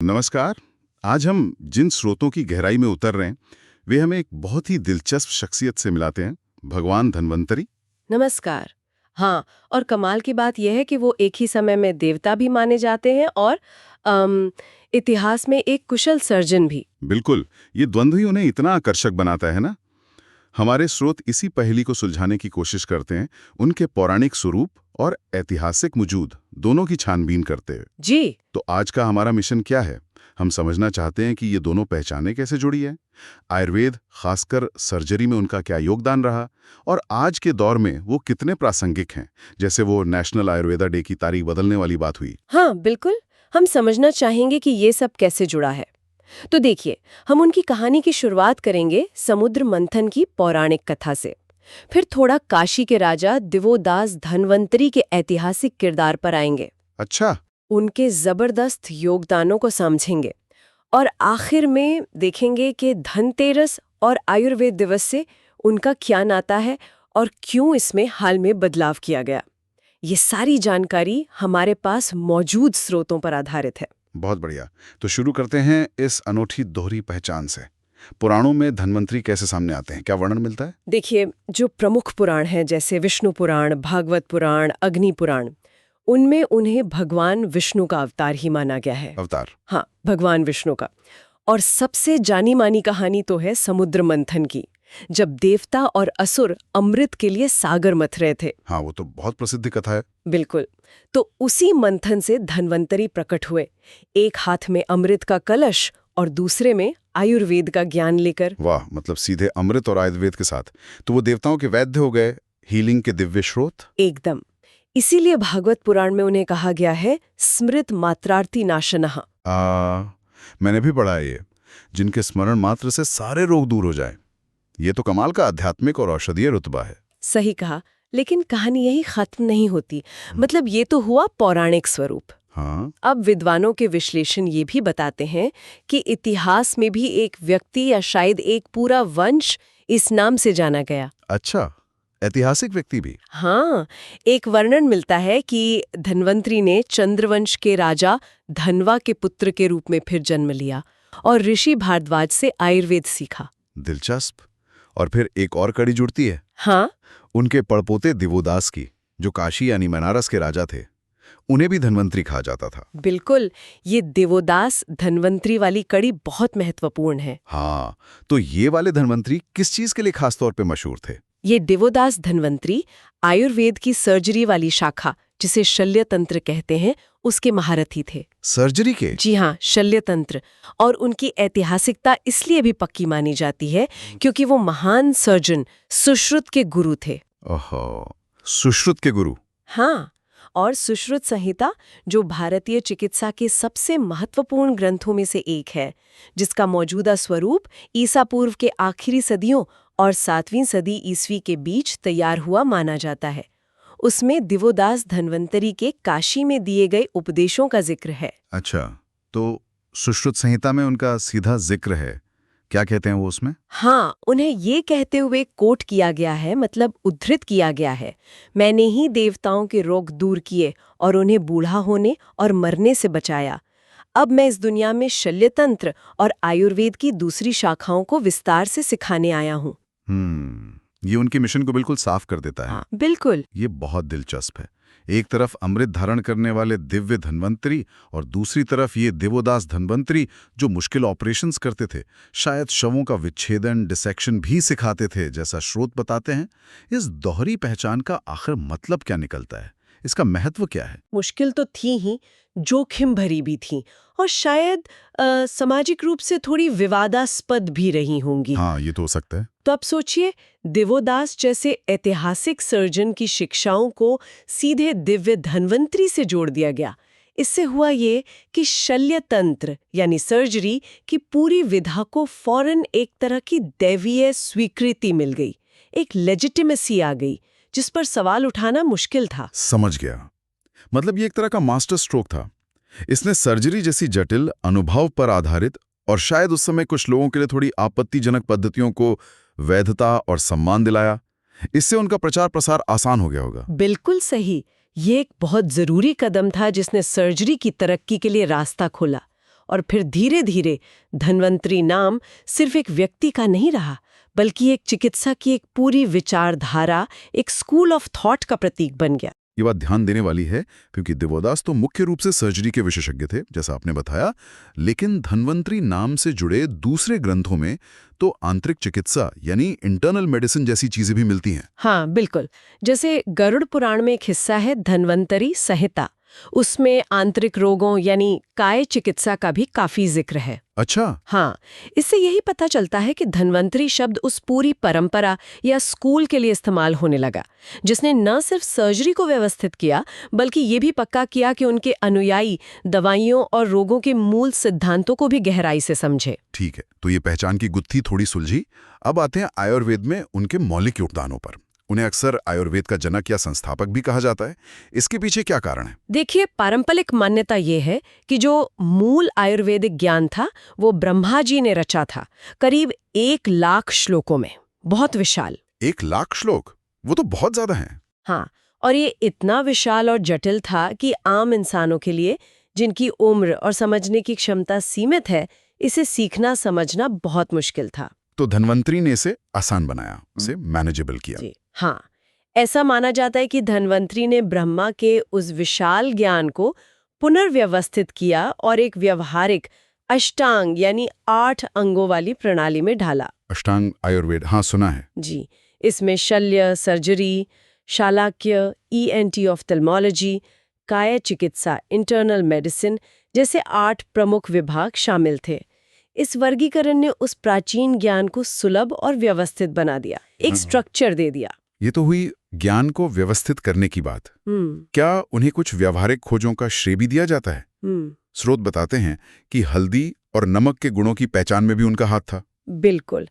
नमस्कार। आज हम जिन स्रोतों की गहराई में उतर रहे हैं वे हमें एक बहुत ही दिलचस्प शख्सियत से मिलाते हैं, भगवान धन्वंतरी। नमस्कार। हाँ, और कमाल की बात यह है कि वो एक ही समय में देवता भी माने जाते हैं और इतिहास में एक कुशल सर्जन भी। बिल्कुल, ये द्वंद्व ही उन्हें इतना आकर्षक बनाता है ना। हमारे स्रोत इसी पहेली को सुलझाने की कोशिश करते हैं, उनके पौराणिक स्वरूप और ऐतिहासिक वजूद दोनों की छानबीन करते हैं। जी। तो आज का हमारा मिशन क्या है? हम समझना चाहते हैं कि ये दोनों पहचाने कैसे जुड़ी है, आयुर्वेद खासकर सर्जरी में उनका क्या योगदान रहा और आज के दौर में वो कितने प्रासंगिक हैं, जैसे वो नेशनल आयुर्वेदा डे की तारीख बदलने वाली बात हुई। हाँ, बिल्कुल। हम समझना चाहेंगे कि ये सब कैसे जुड़ा है। तो देखिए, हम उनकी कहानी की शुरुआत करेंगे समुद्र मंथन की पौराणिक कथा से। फिर थोड़ा काशी के राजा दिवोदास धन्वंतरी के ऐतिहासिक किरदार पर आएंगे। अच्छा। उनके जबरदस्त योगदानों को समझेंगे और आखिर में देखेंगे कि धनतेरस और आयुर्वेद दिवस से उनका क्या नाता है और क्यों इसमें हाल में बदलाव किया गया। ये सारी जानकारी हमारे पास मौजूद स्रोतों पर आधारित है। बहुत बढ़िया। तो शुरू करते हैं इस अनोखी दोहरी पहचान से। पुराणों में धन्वंतरी कैसे सामने आते हैं, क्या वर्णन मिलता है? देखिए, जो प्रमुख पुराण हैं जैसे विष्णु पुराण, भागवत पुराण, अग्नि पुराण, उनमें उन्हें भगवान विष्णु का अवतार ही माना गया है। अवतार। हाँ, भगवान विष्णु का। और सबसे जानी मानी कहानी तो है समुद्र मंथन की, जब देवता और असुर अमृत के लिए सागर मथ रहे थे। हाँ, वो तो बहुत प्रसिद्ध कथा है। बिल्कुल। तो उसी मंथन से धन्वंतरी प्रकट हुए, एक हाथ में अमृत का कलश और दूसरे में आयुर्वेद का ज्ञान लेकर। वाह, मतलब सीधे अमृत और आयुर्वेद के साथ। तो वो देवताओं के वैद्य हो गए, हीलिंग के दिव्य स्रोत। एकदम। इसीलिए भागवत पुराण में उन्हें कहा गया है स्मृत मात्रार्ति नाशनः। मैंने भी पढ़ा है ये, जिनके स्मरण मात्र से सारे रोग दूर हो जाए। ये तो कमाल का आध्यात्मिक और औषधीय रुतबा है। सही कहा, लेकिन कहानी यही खत्म नहीं होती। मतलब ये तो हुआ पौराणिक स्वरूप। हाँ। अब विद्वानों के विश्लेषण ये भी बताते हैं कि इतिहास में भी एक व्यक्ति या शायद एक पूरा वंश इस नाम से जाना गया। अच्छा, ऐतिहासिक व्यक्ति भी? हाँ, एक वर्णन मिलता है कि धन्वंतरी ने चंद्रवंश के राजा धनवा के पुत्र के रूप में फिर जन्म लिया और ऋषि भारद्वाज से आयुर्वेद सीखा। दिलचस्प। और फिर एक और कड़ी जुड़ती है। हाँ, उनके पड़पोते दिवोदास की, जो काशी यानी बनारस के राजा थे। उन्हें भी धन्वंतरी कहा जाता था। बिल्कुल। ये देवोदास धन्वंतरी वाली कड़ी बहुत महत्वपूर्ण है। हाँ, तो ये वाले धन्वंतरी किस चीज के लिए खासतौर पे मशहूर थे? ये देवोदास धन्वंतरी आयुर्वेद की सर्जरी वाली शाखा, जिसे शल्य तंत्र कहते हैं, उसके महारथी थे। सर्जरी के? जी हाँ, शल्य तंत्र। और उनकी ऐतिहासिकता इसलिए भी पक्की मानी जाती है क्योंकि वो महान सर्जन सुश्रुत के गुरु थे। ओहो, सुश्रुत के गुरु। हाँ, और सुश्रुत संहिता, जो भारतीय चिकित्सा के सबसे महत्वपूर्ण ग्रंथों में से एक है, जिसका मौजूदा स्वरूप ईसा पूर्व के आखिरी सदियों और 7वीं सदी ईस्वी के बीच तैयार हुआ माना जाता है। उसमें दिवोदास धन्वंतरी के काशी में दिए गए उपदेशों का जिक्र है। अच्छा, तो सुश्रुत संहिता में उनका सीधा जिक्र है। क्या कहते हैं वो उसमें? हाँ, उन्हें ये कहते हुए कोट किया गया है, मतलब उद्धृत किया गया है, मैंने ही देवताओं के रोग दूर किए और उन्हें बूढ़ा होने और मरने से बचाया। अब मैं इस दुनिया में शल्यतंत्र और आयुर्वेद की दूसरी शाखाओं को विस्तार से सिखाने आया हूँ। ये उनके मिशन को बिल्कुल साफ कर देता है। हाँ, बिल्कुल। ये बहुत दिलचस्प है। एक तरफ अमृत धारण करने वाले दिव्य धन्वंतरी और दूसरी तरफ ये दिवोदास धन्वंतरी, जो मुश्किल ऑपरेशंस करते थे, शायद शवों का विच्छेदन, डिसेक्शन भी सिखाते थे, जैसा स्रोत बताते हैं। इस दोहरी पहचान का आखिर मतलब क्या निकलता है? इसका महत्व क्या है? मुश्किल तो थी ही, जोखिम भरी भी थी और शायद सामाजिक रूप से थोड़ी विवादास्पद भी रही होंगी। हाँ, ये तो हो सकता है। तो अब सोचिए, दिवोदास जैसे ऐतिहासिक सर्जन की शिक्षाओं को सीधे दिव्य धन्वंतरी से जोड़ दिया गया। इससे हुआ ये कि शल्य तंत्र यानी सर्जरी की पूरी विधा को फौरन एक तरह की दैवीय स्वीकृति मिल गई, एक लेजिटिमेसी आ गई, जिस पर सवाल उठाना मुश्किल था। समझ गया। मतलब ये एक तरह का मास्टर स्ट्रोक था। इसने सर्जरी जैसी जटिल, अनुभव पर आधारित और शायद उस समय कुछ लोगों के लिए थोड़ी आपत्तिजनक पद्धतियों को वैधता और सम्मान दिलाया। इससे उनका प्रचार प्रसार आसान हो गया होगा। बिल्कुल सही। ये एक बहुत जरूरी कदम था जिसने सर्जरी की तरक्की के लिए रास्ता खोला। और फिर धीरे धीरे धन्वंतरी नाम सिर्फ एक व्यक्ति का नहीं रहा, बल्कि एक चिकित्सा की एक पूरी विचारधारा, एक स्कूल ऑफ थॉट का प्रतीक बन गया। ये बात ध्यान देने वाली है क्योंकि दिवोदास तो मुख्य रूप से सर्जरी के विशेषज्ञ थे, जैसा आपने बताया, लेकिन धन्वंतरी नाम से जुड़े दूसरे ग्रंथों में तो आंतरिक चिकित्सा यानी इंटरनल मेडिसिन जैसी चीजें भी मिलती हैं। हाँ, बिल्कुल। जैसे गरुड़ पुराण में एक हिस्सा है धन्वंतरी संहिता, उसमें आंतरिक रोगों यानी काय चिकित्सा का भी काफी जिक्र है। अच्छा। हाँ, इससे यही पता चलता है कि धन्वंतरी शब्द उस पूरी परंपरा या स्कूल के लिए इस्तेमाल होने लगा, जिसने न सिर्फ सर्जरी को व्यवस्थित किया, बल्कि ये भी पक्का किया कि उनके अनुयायी दवाइयों और रोगों के मूल सिद्धांतों को भी गहराई से समझे। ठीक है, तो ये पहचान की गुत्थी थोड़ी सुलझी। अब आते हैं आयुर्वेद में उनके मौलिक योगदानों पर। उन्हें अक्सर आयुर्वेद का जनक या संस्थापक भी कहा जाता है। इसके पीछे क्या कारण है? देखिए, पारंपरिक मान्यता ये है कि जो मूल आयुर्वेदिक ज्ञान था वो ब्रह्मा जी ने रचा था, करीब 1 लाख श्लोकों में। बहुत विशाल। 1 लाख श्लोक? वो तो बहुत ज्यादा है। हाँ, और ये इतना विशाल और जटिल था कि आम इंसानों के लिए, जिनकी उम्र और समझने की क्षमता सीमित है, इसे सीखना समझना बहुत मुश्किल था। तो धन्वंतरी ने इसे आसान बनाया, उसे मैनेजेबल किया। जी हाँ, ऐसा माना जाता है कि धन्वंतरी ने ब्रह्मा के उस विशाल ज्ञान को पुनर्व्यवस्थित किया और एक व्यवहारिक अष्टांग यानी 8 अंगों वाली प्रणाली में ढाला। अष्टांग आयुर्वेद, हाँ सुना है। जी, इसमें शल्य, सर्जरी, शालाक्य, ENT ऑफ्थेल्मोलॉजी, काय चिकित्सा, इंटरनल मेडिसिन जैसे 8 प्रमुख विभाग शामिल थे। इस वर्गीकरण ने उस प्राचीन ज्ञान को सुलभ और व्यवस्थित बना दिया, एक स्ट्रक्चर दे दिया। ये तो हुई ज्ञान को व्यवस्थित करने की बात। क्या उन्हें कुछ व्यावहारिक खोजों का श्रेय भी दिया जाता है? स्रोत बताते हैं कि हल्दी और नमक के गुणों की पहचान में भी उनका हाथ था। बिल्कुल।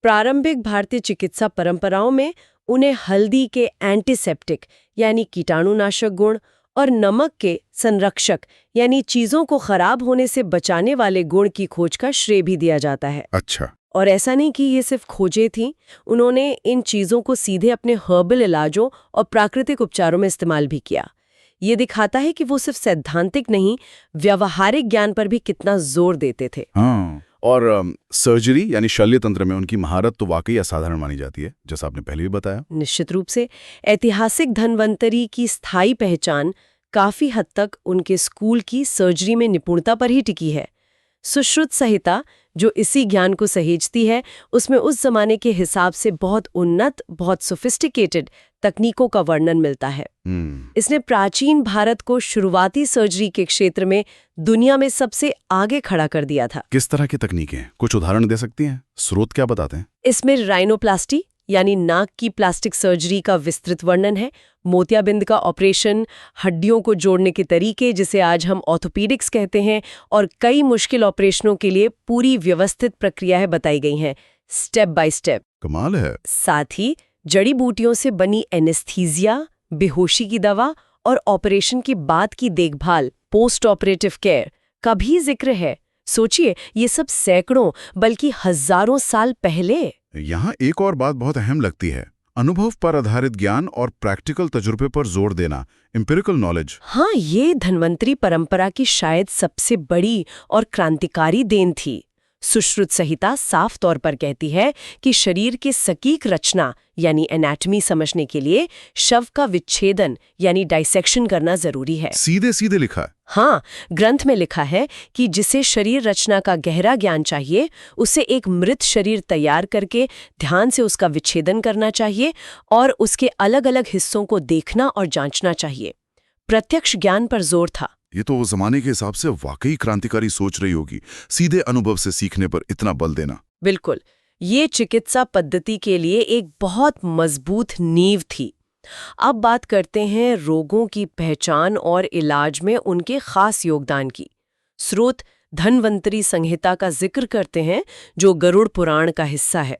प्रारंभिक भारतीय चिकित्सा परंपराओं में उन्हें हल्दी के एंटीसेप्टिक यानी कीटाणुनाशक गुण और नमक के संरक्षक यानी चीजों को खराब होने से बचाने वाले गुण की खोज का श्रेय भी दिया जाता है। अच्छा। और ऐसा नहीं कि ये सिर्फ खोजें थीं, उन्होंने इन चीजों को सीधे अपने हर्बल इलाजों और प्राकृतिक उपचारों में इस्तेमाल भी किया। ये दिखाता है कि वो सिर्फ सैद्धांतिक नहीं, व्यावहारिक ज्ञान पर भी कितना जोर देते थे। हाँ, और सर्जरी यानी शल्य तंत्र में उनकी महारत तो वाकई असाधारण मानी जाती है, जैसा आपने पहले भी बताया। निश्चित रूप से ऐतिहासिक धन्वंतरी की स्थायी पहचान काफी हद तक उनके स्कूल की सर्जरी में निपुणता पर ही टिकी है। सुश्रुत संहिता जो इसी ज्ञान को सहेजती है, उसमें उस जमाने के हिसाब से बहुत उन्नत, बहुत सोफिस्टिकेटेड तकनीकों का वर्णन मिलता है। इसने प्राचीन भारत को शुरुआती सर्जरी के क्षेत्र में दुनिया में सबसे आगे खड़ा कर दिया था। किस तरह की तकनीकें? कुछ उदाहरण दे सकती हैं? स्रोत क्या बताते हैं? इसमें राइनोप्लास्टी यानी नाक की प्लास्टिक सर्जरी का विस्तृत वर्णन है, मोतियाबिंद का ऑपरेशन, हड्डियों को जोड़ने के तरीके जिसे आज हम ऑर्थोपीडिक्स कहते हैं, और कई मुश्किल ऑपरेशनों के लिए पूरी व्यवस्थित प्रक्रियाएं बताई गई हैं, स्टेप बाय स्टेप। कमाल है। साथ ही जड़ी बूटियों से बनी एनेस्थीसिया, बेहोशी की दवा और ऑपरेशन की बाद की देखभाल, पोस्ट ऑपरेटिव केयर का भी जिक्र है। सोचिए, ये सब सैकड़ों बल्कि हजारों साल पहले। यहाँ एक और बात बहुत अहम लगती है, अनुभव पर आधारित ज्ञान और प्रैक्टिकल तजुर्बे पर जोर देना, एम्पिरिकल नॉलेज। हाँ, ये धन्वंतरी परंपरा की शायद सबसे बड़ी और क्रांतिकारी देन थी। सुश्रुत संहिता साफ तौर पर कहती है कि शरीर की सटीक रचना यानी एनाटॉमी समझने के लिए शव का विच्छेदन यानी डाइसेक्शन करना जरूरी है। सीधे सीधे लिखा है। हाँ, ग्रंथ में लिखा है कि जिसे शरीर रचना का गहरा ज्ञान चाहिए, उसे एक मृत शरीर तैयार करके ध्यान से उसका विच्छेदन करना चाहिए और उसके अलग अलग हिस्सों को देखना और जांचना चाहिए। प्रत्यक्ष ज्ञान पर जोर था। ये तो जमाने के हिसाब से वाकई क्रांतिकारी सोच रही होगी, सीधे अनुभव से सीखने पर इतना बल देना। बिल्कुल, ये चिकित्सा पद्धति के लिए एक बहुत मजबूत नींव थी। अब बात करते हैं रोगों की पहचान और इलाज में उनके खास योगदान की। स्रोत धन्वंतरी संहिता का जिक्र करते हैं, जो गरुड़ पुराण का हिस्सा है।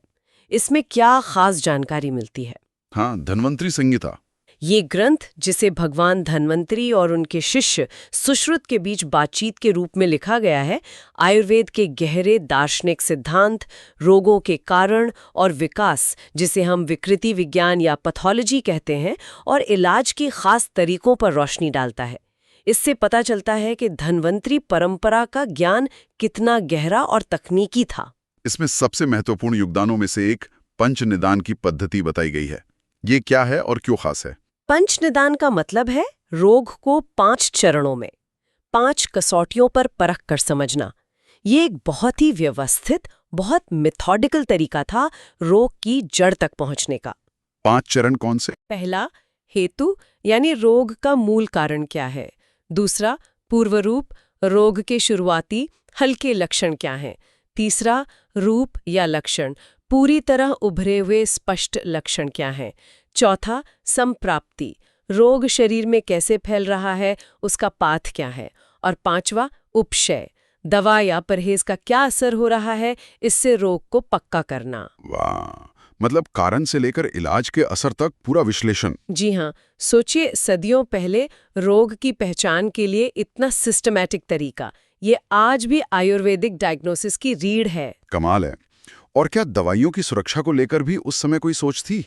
इसमें क्या खास जानकारी मिलती है? हाँ, धन्वंतरी संहिता। ये ग्रंथ, जिसे भगवान धन्वंतरी और उनके शिष्य सुश्रुत के बीच बातचीत के रूप में लिखा गया है, आयुर्वेद के गहरे दार्शनिक सिद्धांत, रोगों के कारण और विकास, जिसे हम विकृति विज्ञान या पैथोलॉजी कहते हैं, और इलाज की खास तरीकों पर रोशनी डालता है। इससे पता चलता है कि धन्वंतरी परंपरा का ज्ञान कितना गहरा और तकनीकी था। इसमें सबसे महत्वपूर्ण योगदानों में से एक पंच निदान की पद्धति बताई गई है। ये क्या है और क्यों खास है? पंच निदान का मतलब है रोग को 5 चरणों में 5 कसौटियों पर परख कर समझना। ये एक बहुत ही व्यवस्थित, बहुत मेथोडिकल तरीका था रोग की जड़ तक पहुंचने का। 5 चरण कौन से? पहला, हेतु यानी रोग का मूल कारण क्या है। दूसरा, पूर्वरूप, रोग के शुरुआती हल्के लक्षण क्या हैं। तीसरा, रूप या लक्षण, पूरी तरह उभरे हुए स्पष्ट लक्षण क्या हैं। चौथा, संप्राप्ति, रोग शरीर में कैसे फैल रहा है, उसका पाथ क्या है। और पांचवा, उपशय, दवा या परहेज का क्या असर हो रहा है, इससे रोग को पक्का करना। वाह, मतलब कारण से लेकर इलाज के असर तक पूरा विश्लेषण। जी हाँ, सोचिए सदियों पहले रोग की पहचान के लिए इतना सिस्टमैटिक तरीका, ये आज भी आयुर्वेदिक डायग्नोसिस की रीढ़ है। कमाल है। और क्या दवाइयों की सुरक्षा को लेकर भी उस समय कोई सोच थी?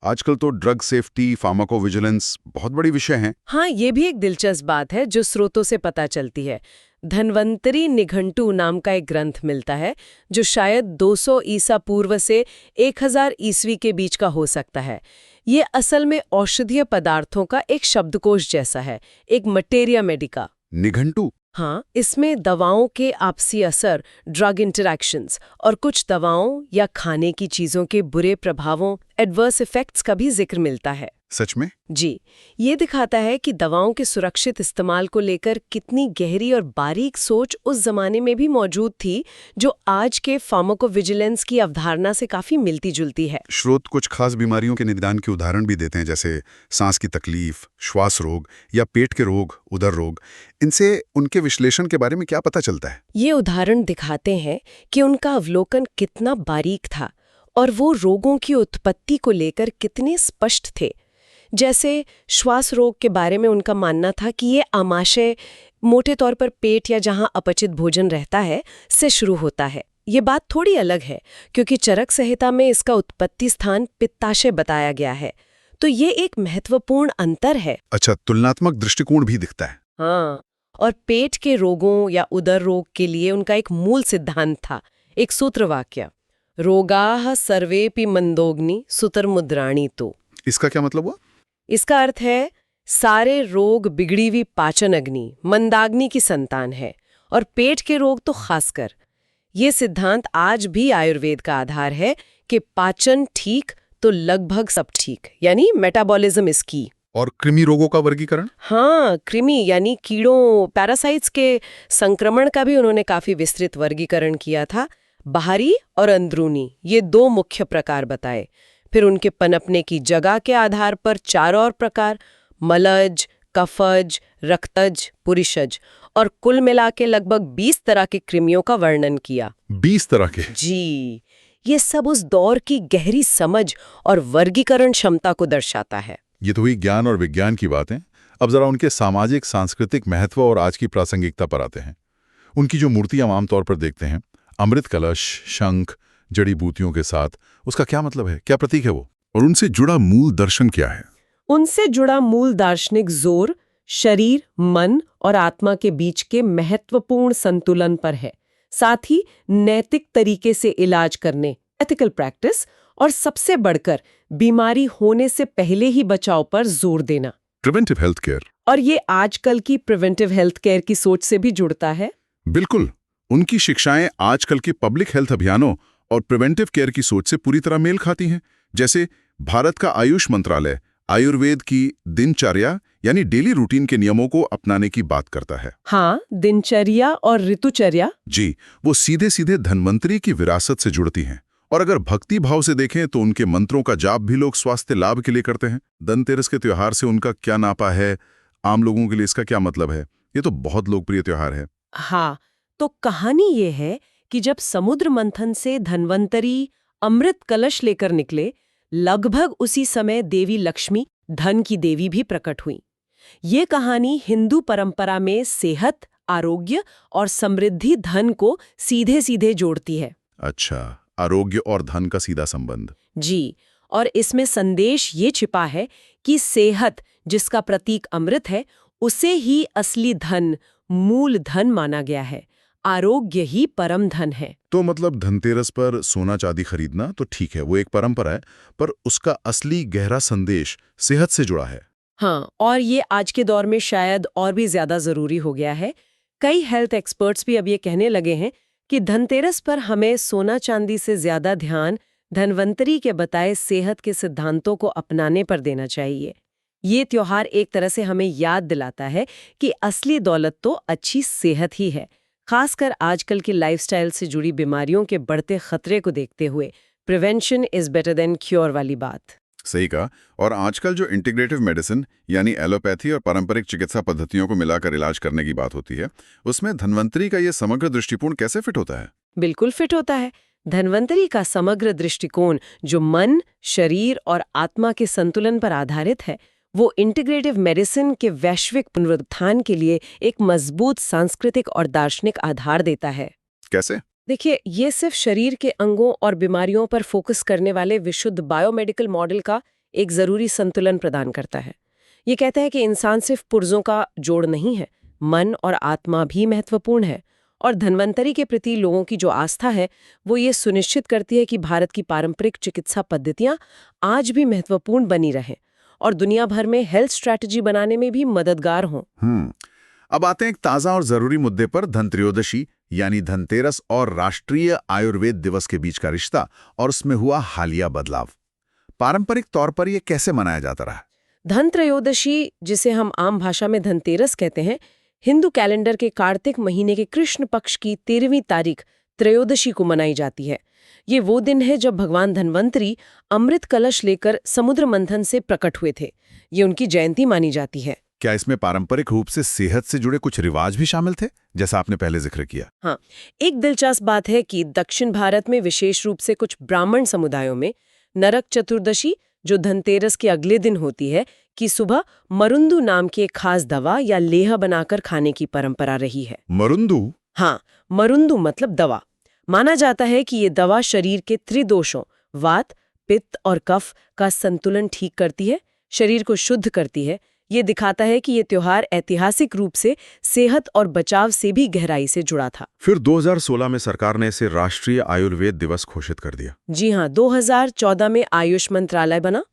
आजकल तो ड्रग सेफ्टी, फार्माकोविजिलेंस बहुत बड़ी विषय हैं। हाँ, ये भी एक दिलचस्प बात है जो स्रोतों से पता चलती है। धन्वंतरी निघंटु नाम का एक ग्रंथ मिलता है जो शायद 200 ईसा पूर्व से 1000 ईस्वी के बीच का हो सकता है। ये असल में औषधीय पदार्थों का एक शब्दकोश जैसा है, एक मटेरिया मेडिका। निघंटू? हाँ, इसमें दवाओं के आपसी असर, ड्रग इंटरैक्शंस और कुछ दवाओं या खाने की चीज़ों के बुरे प्रभावों, एडवर्स इफेक्ट्स का भी जिक्र मिलता है। सच में? जी, ये दिखाता है कि दवाओं के सुरक्षित इस्तेमाल को लेकर कितनी गहरी और बारीक सोच उस जमाने में भी मौजूद थी, जो आज के फार्माकोविजिलेंस की अवधारणा से काफी मिलती-जुलती है। स्रोत कुछ खास बीमारियों के निदान के उदाहरण भी देते हैं, जैसे सांस की तकलीफ, श्वास रोग या पेट के रोग, उदर रोग। इनसे उनके विश्लेषण के बारे में क्या पता चलता है? ये उदाहरण दिखाते हैं कि उनका अवलोकन कितना बारीक था और वो रोगों की उत्पत्ति को लेकर कितने स्पष्ट थे। जैसे श्वास रोग के बारे में उनका मानना था कि ये आमाशय, मोटे तौर पर पेट या जहां अपचित भोजन रहता है, से शुरू होता है। ये बात थोड़ी अलग है क्योंकि चरक संहिता में इसका उत्पत्ति स्थान पित्ताशय बताया गया है। तो ये एक महत्वपूर्ण अंतर है। अच्छा, तुलनात्मक दृष्टिकोण भी दिखता है। हाँ, और पेट के रोगों या उदर रोग के लिए उनका एक मूल सिद्धांत था, एक सूत्र वाक्य, रोगाः सर्वेपि मंदोग्नि सुतर्मुद्राणि तो। इसका क्या मतलब हुआ? इसका अर्थ है सारे रोग बिगड़ी हुई पाचन अग्नि, मंदाग्नि की संतान है, और पेट के रोग तो खासकर। ये सिद्धांत आज भी आयुर्वेद का आधार है कि पाचन ठीक तो लगभग सब ठीक, यानी मेटाबॉलिज्म इज की। और कृमि रोगों का वर्गीकरण? हाँ, कृमि यानी कीड़ों, पैरासाइट्स के संक्रमण का भी उन्होंने काफी विस्तृत वर्गीकरण किया था। बाहरी और अंदरूनी, ये 2 मुख्य प्रकार बताए। फिर उनके पनपने की जगह के आधार पर 4 और प्रकार, मलज, कफज, रक्तज, पुरुषज, और कुल मिला के लगभग 20 तरह के कृमियों का वर्णन किया। 20 तरह के? जी, ये सब उस दौर की गहरी समझ और वर्गीकरण क्षमता को दर्शाता है। ये तो हुई ज्ञान और विज्ञान की बातें। अब जरा उनके सामाजिक सांस्कृतिक महत्व और आज की प्रासंगिकता पर आते हैं। उनकी जो मूर्तियां हम आमतौर पर देखते हैं, अमृत कलश, शंख, जड़ी बूटियों के साथ, उसका क्या मतलब है, क्या प्रतीक है वो? और उनसे जुड़ा मूल दर्शन क्या है? उनसे जुड़ा मूल दार्शनिक जोर शरीर, मन और आत्मा के बीच के महत्वपूर्ण संतुलन पर है। साथ ही नैतिक तरीके से इलाज करने, एथिकल प्रैक्टिस, और सबसे बढ़कर बीमारी होने से पहले ही बचाव पर जोर देना, प्रिवेंटिव हेल्थ केयर। और ये आजकल की प्रिवेंटिव हेल्थ केयर की सोच से भी जुड़ता है। बिल्कुल, उनकी शिक्षाएं आजकल के पब्लिक हेल्थ अभियानों और प्रिवेंटिव केयर की सोच से पूरी तरह मेल खाती हैं। जैसे भारत का आयुष मंत्रालय आयुर्वेद की दिनचर्या यानी डेली रूटीन के नियमों को अपनाने की बात करता है। हाँ, दिनचर्या और ऋतुचर्या। जी, वो सीधे सीधे धन्वंतरी की विरासत से जुड़ती हैं। और अगर भक्ति भाव से देखें तो उनके मंत्रों का जाप भी लोग स्वास्थ्य लाभ के लिए करते हैं। धनतेरस के त्योहार से उनका क्या नाता है, आम लोगों के लिए इसका क्या मतलब है? ये तो बहुत लोकप्रिय त्योहार है। हाँ, तो कहानी ये है कि जब समुद्र मंथन से धन्वंतरी अमृत कलश लेकर निकले, लगभग उसी समय देवी लक्ष्मी, धन की देवी, भी प्रकट हुई। ये कहानी हिंदू परंपरा में सेहत, आरोग्य और समृद्धि धन को सीधे सीधे जोड़ती है। अच्छा, आरोग्य और धन का सीधा संबंध। जी, और इसमें संदेश ये छिपा है कि सेहत, जिसका प्रतीक अमृत है, उसे ही असली धन, मूल धन माना गया है। आरोग्य ही परम धन है। तो मतलब धनतेरस पर सोना चांदी खरीदना तो ठीक है, वो एक परंपरा है, पर उसका असली गहरा संदेश सेहत से जुड़ा है। हाँ, और ये आज के दौर में शायद और भी ज्यादा जरूरी हो गया है। कई हेल्थ एक्सपर्ट्स भी अब ये कहने लगे हैं कि धनतेरस पर हमें सोना चांदी से ज्यादा ध्यान धन्वंतरी के बताए सेहत के सिद्धांतों को अपनाने पर देना चाहिए। ये त्योहार एक तरह से हमें याद दिलाता है कि असली दौलत तो अच्छी सेहत ही है। खासकर आजकल की लाइफस्टाइल से जुड़ी बीमारियों के बढ़ते खतरे को देखते हुए prevention is better than cure वाली बात। सही कहा। और आजकल जो इंटीग्रेटिव मेडिसिन यानी एलोपैथी और पारंपरिक चिकित्सा पद्धतियों को मिलाकर इलाज करने की बात होती है, उसमें धन्वंतरी का ये समग्र दृष्टिकोण कैसे फिट होता है? बिल्कुल फिट होता है। धन्वंतरी का समग्र दृष्टिकोण जो मन, शरीर और आत्मा के संतुलन पर आधारित है, वो इंटीग्रेटिव मेडिसिन के वैश्विक पुनरुत्थान के लिए एक मजबूत सांस्कृतिक और दार्शनिक आधार देता है। कैसे? देखिए, ये सिर्फ शरीर के अंगों और बीमारियों पर फोकस करने वाले विशुद्ध बायोमेडिकल मॉडल का एक जरूरी संतुलन प्रदान करता है। ये कहता है कि इंसान सिर्फ पुर्जों का जोड़ नहीं है, मन और आत्मा भी महत्वपूर्ण है। और धन्वंतरी के प्रति लोगों की जो आस्था है, वो ये सुनिश्चित करती है कि भारत की पारंपरिक चिकित्सा पद्धतियां आज भी महत्वपूर्ण बनी रहें और दुनिया भर में हेल्थ स्ट्रैटेजी बनाने में भी मददगार हों। अब आते हैं एक ताज़ा और ज़रूरी मुद्दे पर, धनत्रयोदशी यानी धनतेरस और राष्ट्रीय आयुर्वेद दिवस के बीच का रिश्ता और उसमें हुआ हालिया बदलाव। पारंपरिक तौर पर यह कैसे मनाया जाता रहा? धनत्रयोदशी, जिसे हम आम भाषा में धनतेरस कहते हैं, हिंदू कैलेंडर के कार्तिक महीने के कृष्ण पक्ष की 13वीं तारीख त्रयोदशी को मनाई जाती है। ये वो दिन है जब भगवान धन्वंतरी अमृत कलश लेकर समुद्र मंथन से प्रकट हुए थे। ये उनकी जयंती मानी जाती है। क्या इसमें पारंपरिक रूप से सेहत से जुड़े कुछ रिवाज भी शामिल थे, जैसा आपने पहले जिक्र किया? हाँ, एक दिलचस्प बात है कि दक्षिण भारत में विशेष रूप से कुछ ब्राह्मण समुदायों में नरक चतुर्दशी, जो धनतेरस के अगले दिन होती है, की सुबह मरुंदु नाम की एक खास दवा या लेह बनाकर खाने की परंपरा रही है। मरुंदु? हाँ, मरुंदु मतलब दवा। माना जाता है कि ये दवा शरीर के त्रिदोषों वात, पित्त और कफ का संतुलन ठीक करती है, शरीर को शुद्ध करती है। ये दिखाता है कि ये त्योहार ऐतिहासिक रूप से सेहत और बचाव से भी गहराई से जुड़ा था। फिर 2016 में सरकार ने इसे राष्ट्रीय आयुर्वेद दिवस घोषित कर दिया। जी हाँ, 2014 में आयुष मंत्रालय बना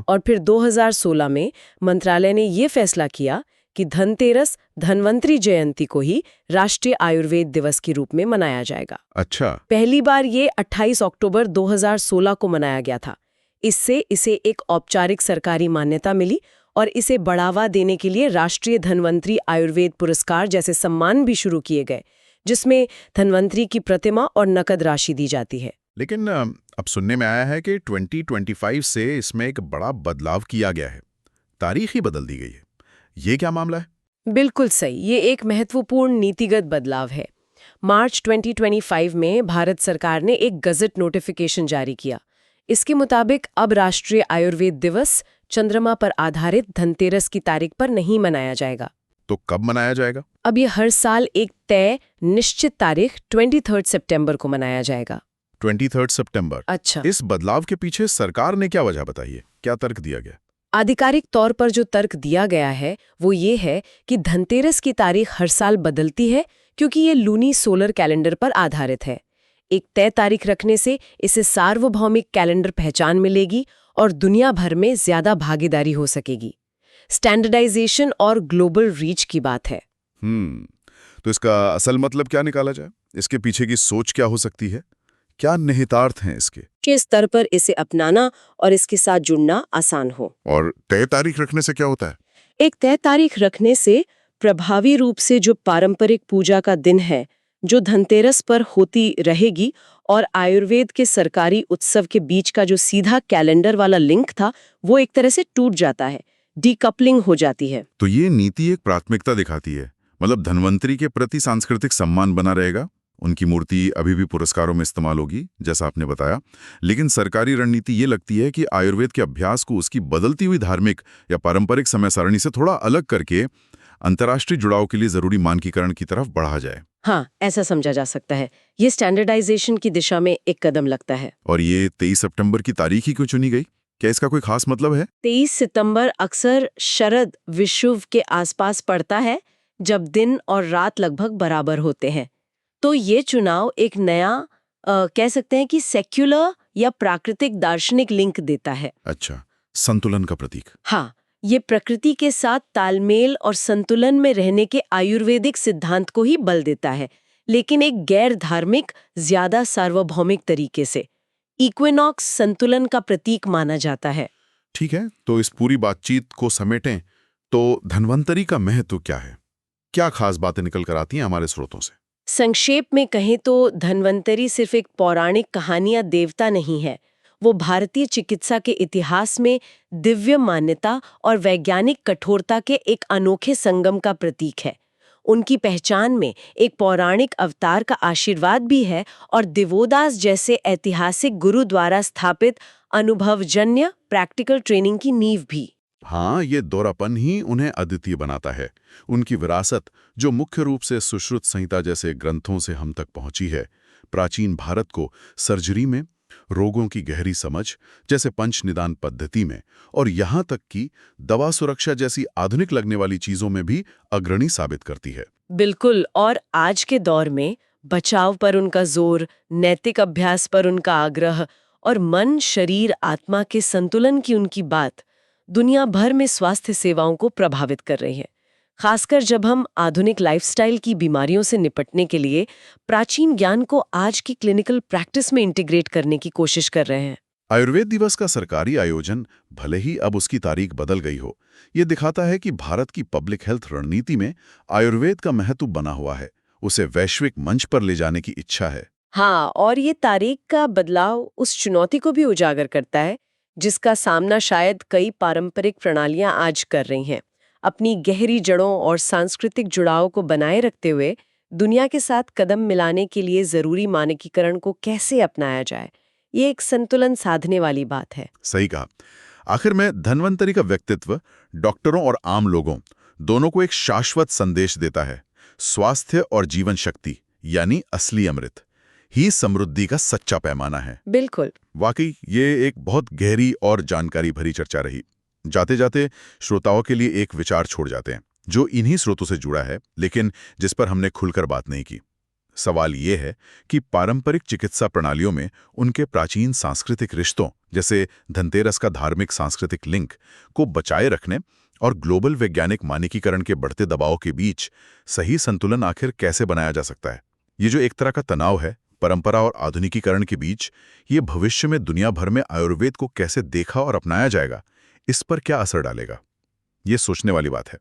और फिर 2016 में मंत्रालय ने ये फैसला किया कि धनतेरस, धन्वंतरी जयंती को ही राष्ट्रीय आयुर्वेद दिवस के रूप में मनाया जाएगा। अच्छा। पहली बार ये 28 अक्टूबर 2016 को मनाया गया था। इससे इसे एक औपचारिक सरकारी मान्यता मिली और इसे बढ़ावा देने के लिए राष्ट्रीय धन्वंतरी आयुर्वेद पुरस्कार जैसे सम्मान भी शुरू किए गए, जिसमें धन्वंतरी की प्रतिमा और नकद राशि दी जाती है। लेकिन अब सुनने में आया है कि 2025 से इसमें एक बड़ा बदलाव किया गया है, तारीख ही बदल दी गई है। ये क्या मामला है? बिल्कुल सही, ये एक महत्वपूर्ण नीतिगत बदलाव है। मार्च 2025 में भारत सरकार ने एक गजट नोटिफिकेशन जारी किया। इसके मुताबिक अब राष्ट्रीय आयुर्वेद दिवस चंद्रमा पर आधारित धनतेरस की तारीख पर नहीं मनाया जाएगा। तो कब मनाया जाएगा? अब ये हर साल एक तय निश्चित तारीख 23 सितंबर को मनाया जाएगा। 23 सितंबर। अच्छा। इस बदलाव के पीछे सरकार ने क्या वजह बताई है? क्या तर्क दिया गया? आधिकारिक तौर पर जो तर्क दिया गया है वो ये है कि धनतेरस की तारीख हर साल बदलती है क्योंकि ये लूनी सोलर कैलेंडर पर आधारित है। एक तय तारीख रखने से इसे सार्वभौमिक कैलेंडर पहचान मिलेगी और दुनिया भर में ज्यादा भागीदारी हो सकेगी। स्टैंडर्डाइजेशन और ग्लोबल रीच की बात है। तो इसका असल मतलब क्या निकाला जाए? इसके पीछे की सोच क्या हो सकती है? क्या निहितार्थ हैं इसके? किस स्तर पर इसे अपनाना और इसके साथ जुड़ना आसान हो। और तय तारीख रखने से क्या होता है? एक तय तारीख रखने से प्रभावी रूप से जो पारंपरिक पूजा का दिन है, जो धनतेरस पर होती रहेगी, और आयुर्वेद के सरकारी उत्सव के बीच का जो सीधा कैलेंडर वाला लिंक था, वो एक तरह से टूट जाता है, डीकपलिंग हो जाती है। तो ये नीति एक प्राथमिकता दिखाती है, मतलब धन्वंतरी के प्रति सांस्कृतिक सम्मान बना रहेगा, उनकी मूर्ति अभी भी पुरस्कारों में इस्तेमाल होगी, जैसा आपने बताया, लेकिन सरकारी रणनीति ये लगती है कि आयुर्वेद के अभ्यास को उसकी बदलती हुई धार्मिक या पारंपरिक समय सारणी से थोड़ा अलग करके अंतर्राष्ट्रीय जुड़ाव के लिए जरूरी मानकीकरण की तरफ बढ़ा जाए। हाँ, ऐसा समझा जा सकता है। ये स्टैंडर्डाइजेशन की दिशा में एक कदम लगता है। और ये 23 सितंबर की तारीख ही क्यों चुनी गई? क्या इसका कोई खास मतलब है? 23 सितंबर अक्सर शरद विषुव के आसपास पड़ता है, जब दिन और रात लगभग बराबर होते हैं। तो ये चुनाव एक नया कह सकते हैं कि सेक्युलर या प्राकृतिक दार्शनिक लिंक देता है। अच्छा, संतुलन का प्रतीक। हाँ, ये प्रकृति के साथ तालमेल और संतुलन में रहने के आयुर्वेदिक सिद्धांत को ही बल देता है, लेकिन एक गैर धार्मिक, ज्यादा सार्वभौमिक तरीके से। इक्विनॉक्स संतुलन का प्रतीक माना जाता है। ठीक है, तो इस पूरी बातचीत को समेटें तो धन्वंतरी का महत्व क्या है? क्या खास बातें निकल कर आती हैं हमारे स्रोतों से? संक्षेप में कहें तो धन्वंतरी सिर्फ एक पौराणिक कहानी या देवता नहीं है। वो भारतीय चिकित्सा के इतिहास में दिव्य मान्यता और वैज्ञानिक कठोरता के एक अनोखे संगम का प्रतीक है। उनकी पहचान में एक पौराणिक अवतार का आशीर्वाद भी है और दिवोदास जैसे ऐतिहासिक गुरु द्वारा स्थापित अनुभवजन्य प्रैक्टिकल ट्रेनिंग की नींव भी। हाँ, ये दोहरापन ही उन्हें अद्वितीय बनाता है। उनकी विरासत, जो मुख्य रूप से सुश्रुत संहिता जैसे ग्रंथों से हम तक पहुंची है, प्राचीन भारत को सर्जरी में, रोगों की गहरी समझ जैसे पंच निदान पद्धति में, और यहाँ तक कि दवा सुरक्षा जैसी आधुनिक लगने वाली चीजों में भी अग्रणी साबित करती है। बिल्कुल, और आज के दौर में बचाव पर उनका जोर, नैतिक अभ्यास पर उनका आग्रह और मन, शरीर, आत्मा के संतुलन की उनकी बात दुनिया भर में स्वास्थ्य सेवाओं को प्रभावित कर रही है। खासकर जब हम आधुनिक लाइफस्टाइल की बीमारियों से निपटने के लिए प्राचीन ज्ञान को आज की क्लिनिकल प्रैक्टिस में इंटीग्रेट करने की कोशिश कर रहे हैं। आयुर्वेद दिवस का सरकारी आयोजन, भले ही अब उसकी तारीख बदल गई हो, ये दिखाता है कि भारत की पब्लिक हेल्थ रणनीति में आयुर्वेद का महत्व बना हुआ है। उसे वैश्विक मंच पर ले जाने की इच्छा है। हाँ, और ये तारीख का बदलाव उस चुनौती को भी उजागर करता है जिसका सामना शायद कई पारंपरिक प्रणालियां आज कर रही हैं। अपनी गहरी जड़ों और सांस्कृतिक जुड़ाव को बनाए रखते हुए दुनिया के साथ कदम मिलाने के लिए जरूरी मानकीकरण को कैसे अपनाया जाए, ये एक संतुलन साधने वाली बात है। सही कहा। आखिर में धन्वंतरी का व्यक्तित्व डॉक्टरों और आम लोगों दोनों को एक शाश्वत संदेश देता है। स्वास्थ्य और जीवन शक्ति, यानी असली अमृत ही समृद्धि का सच्चा पैमाना है। बिल्कुल। वाकई ये एक बहुत गहरी और जानकारी भरी चर्चा रही। जाते जाते श्रोताओं के लिए एक विचार छोड़ जाते हैं जो इन्हीं स्रोतों से जुड़ा है, लेकिन जिस पर हमने खुलकर बात नहीं की। सवाल ये है कि पारंपरिक चिकित्सा प्रणालियों में उनके प्राचीन सांस्कृतिक रिश्तों, जैसे धनतेरस का धार्मिक सांस्कृतिक लिंक, को बचाए रखने और ग्लोबल वैज्ञानिक मानकीकरण के बढ़ते दबाव के बीच सही संतुलन आखिर कैसे बनाया जा सकता है। ये जो एक तरह का तनाव है परंपरा और आधुनिकीकरण के बीच, ये भविष्य में दुनिया भर में आयुर्वेद को कैसे देखा और अपनाया जाएगा, इस पर क्या असर डालेगा, ये सोचने वाली बात है।